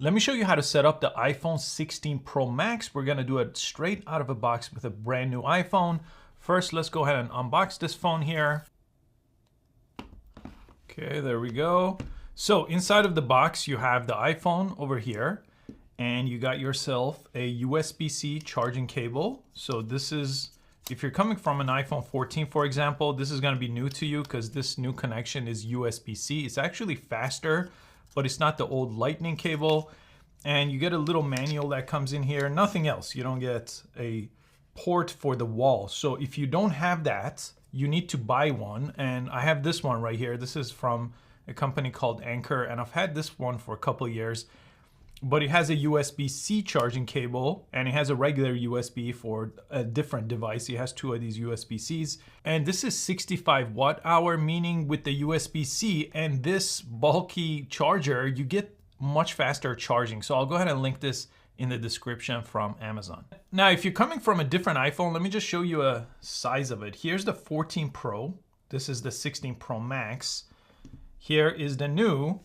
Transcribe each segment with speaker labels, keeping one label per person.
Speaker 1: Let me show you how to set up the iPhone 16 Pro Max. We're gonna do it straight out of a box with a brand new iPhone. First, let's go ahead and unbox this phone here. Okay, there we go. So inside of the box, you have the iPhone over here, and you got yourself a USB-C charging cable. So this is, if you're coming from an iPhone 14, for example, this is gonna be new to you because this new connection is USB-C. It's actually faster, but it's not the old lightning cable. And you get a little manual that comes in here, nothing else. You don't get a port for the wall. So if you don't have that, you need to buy one. And I have this one right here. This is from a company called Anchor, and I've had this one for a couple of years, but it has a USB-C charging cable and it has a regular USB for a different device. It has two of these USB-Cs, and this is 65 watt hour, meaning with the USB-C and this bulky charger, you get much faster charging. So I'll go ahead and link this in the description from Amazon. Now, if you're coming from a different iPhone, let me just show you a size of it. Here's the 14 Pro. This is the 16 Pro Max. Here is the new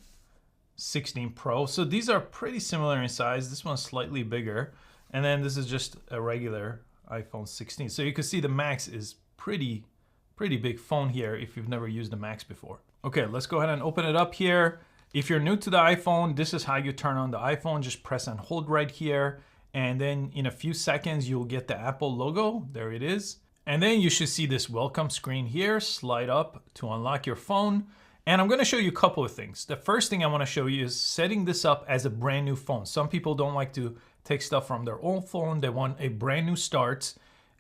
Speaker 1: 16 Pro. So these are pretty similar in size. This one's slightly bigger. And then this is just a regular iPhone 16. So you can see the Max is pretty big phone here if you've never used the Max before. Okay, let's go ahead and open it up here. If you're new to the iPhone, this is how you turn on the iPhone. Just press and hold right here. And then in a few seconds, you'll get the Apple logo. There it is. And then you should see this welcome screen here. Slide up to unlock your phone. And I'm gonna show you a couple of things. The first thing I wanna show you is setting this up as a brand new phone. Some people don't like to take stuff from their old phone. They want a brand new start.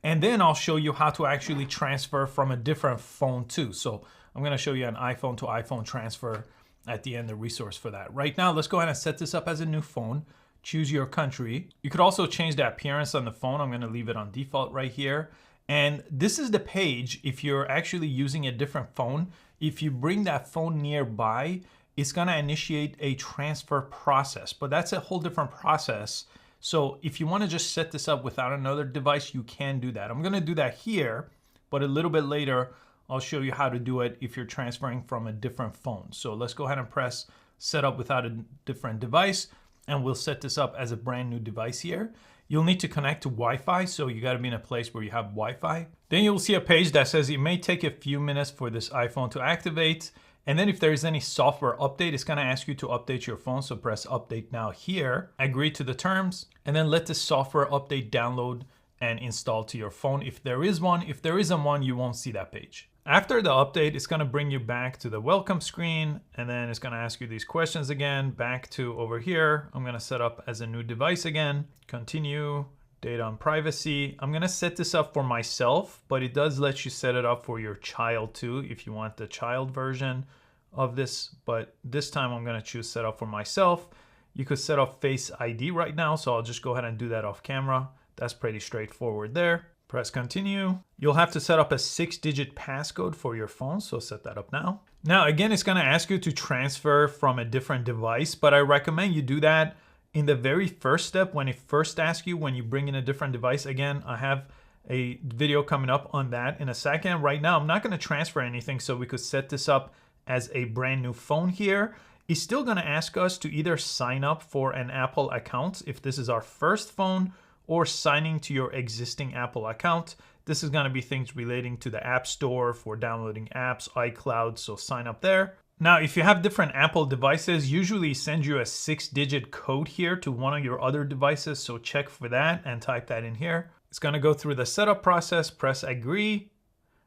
Speaker 1: And then I'll show you how to actually transfer from a different phone too. So I'm gonna show you an iPhone to iPhone transfer at the end, the resource for that. Right now, let's go ahead and set this up as a new phone. Choose your country. You could also change the appearance on the phone. I'm gonna leave it on default right here. And this is the page if you're actually using a different phone. If you bring that phone nearby, it's gonna initiate a transfer process, but that's a whole different process. So if you wanna just set this up without another device, you can do that. I'm gonna do that here, but a little bit later, I'll show you how to do it if you're transferring from a different phone. So let's go ahead and press set up without a different device, and we'll set this up as a brand new device here. You'll need to connect to Wi-Fi, so you gotta be in a place where you have Wi-Fi. Then you'll see a page that says it may take a few minutes for this iPhone to activate. And then if there's any software update, it's gonna ask you to update your phone. So press update now here, agree to the terms, and then let the software update download and install to your phone if there is one. If there isn't one, you won't see that page. After the update, it's gonna bring you back to the welcome screen, and then it's gonna ask you these questions again, back to over here. I'm gonna set up as a new device again, continue, data and privacy. I'm gonna set this up for myself, but it does let you set it up for your child too, if you want the child version of this, but this time I'm gonna choose set up for myself. You could set up Face ID right now, so I'll just go ahead and do that off camera. That's pretty straightforward there. Press continue. You'll have to set up a 6-digit passcode for your phone, so set that up now. Now again, it's gonna ask you to transfer from a different device, but I recommend you do that in the very first step when it first asks you when you bring in a different device. Again, I have a video coming up on that in a second. Right now, I'm not gonna transfer anything, so we could set this up as a brand new phone here. It's still gonna ask us to either sign up for an Apple account if this is our first phone, or signing to your existing Apple account. This is gonna be things relating to the App Store for downloading apps, iCloud, so sign up there. Now, if you have different Apple devices, usually send you a 6-digit code here to one of your other devices, so check for that and type that in here. It's gonna go through the setup process, press agree.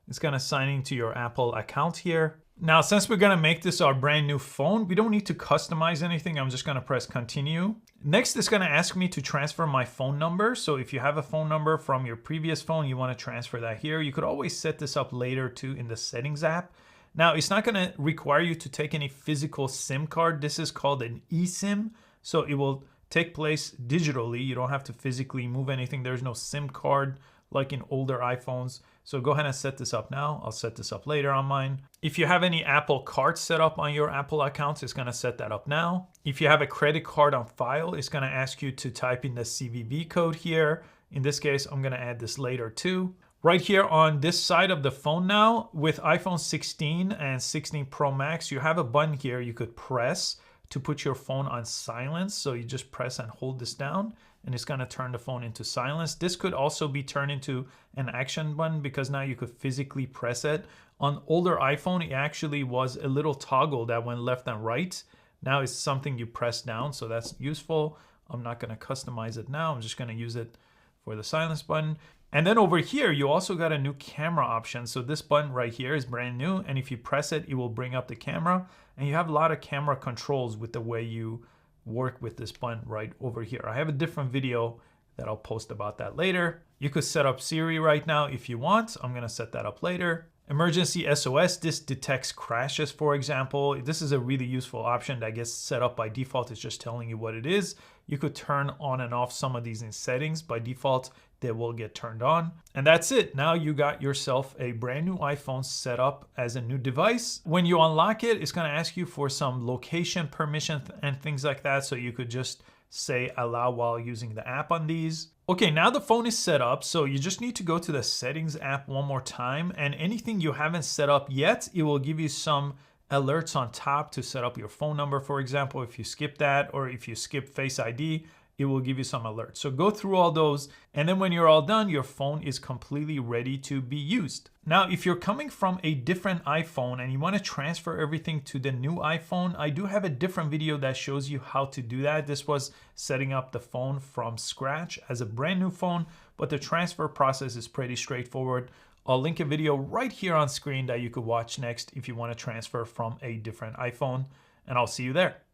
Speaker 1: It's gonna sign into your Apple account here. Now, since we're gonna make this our brand new phone, we don't need to customize anything. I'm just gonna press continue. Next, it's gonna ask me to transfer my phone number. So if you have a phone number from your previous phone, you wanna transfer that here. You could always set this up later too in the settings app. Now, it's not gonna require you to take any physical SIM card. This is called an eSIM. So it will take place digitally. You don't have to physically move anything. There's no SIM card like in older iPhones. So go ahead and set this up now. I'll set this up later on mine. If you have any Apple cards set up on your Apple accounts, it's gonna set that up now. If you have a credit card on file, it's gonna ask you to type in the CVV code here. In this case, I'm gonna add this later too. Right here on this side of the phone now, with iPhone 16 and 16 Pro Max, you have a button here you could press to put your phone on silence. So you just press and hold this down and it's gonna turn the phone into silence. This could also be turned into an action button because now you could physically press it. On older iPhone, it actually was a little toggle that went left and right. Now it's something you press down, so that's useful. I'm not gonna customize it now. I'm just gonna use it for the silence button. And then over here, you also got a new camera option. So this button right here is brand new. And if you press it, it will bring up the camera. And you have a lot of camera controls with the way you work with this button right over here. I have a different video that I'll post about that later. You could set up Siri right now if you want. I'm gonna set that up later. Emergency SOS, this detects crashes, for example. This is a really useful option that gets set up by default. It's just telling you what it is. You could turn on and off some of these in settings. By default, they will get turned on. And that's it. Now you got yourself a brand new iPhone set up as a new device. When you unlock it, it's gonna ask you for some location permission and things like that. So you could just say allow while using the app on these. Okay, now the phone is set up, so you just need to go to the settings app one more time, and anything you haven't set up yet, it will give you some alerts on top to set up your phone number, for example. If you skip that, or if you skip Face ID, it will give you some alerts. So go through all those, and then when you're all done, your phone is completely ready to be used. Now, if you're coming from a different iPhone and you want to transfer everything to the new iPhone, I do have a different video that shows you how to do that. This was setting up the phone from scratch as a brand new phone, but the transfer process is pretty straightforward. I'll link a video right here on screen that you could watch next if you want to transfer from a different iPhone, and I'll see you there.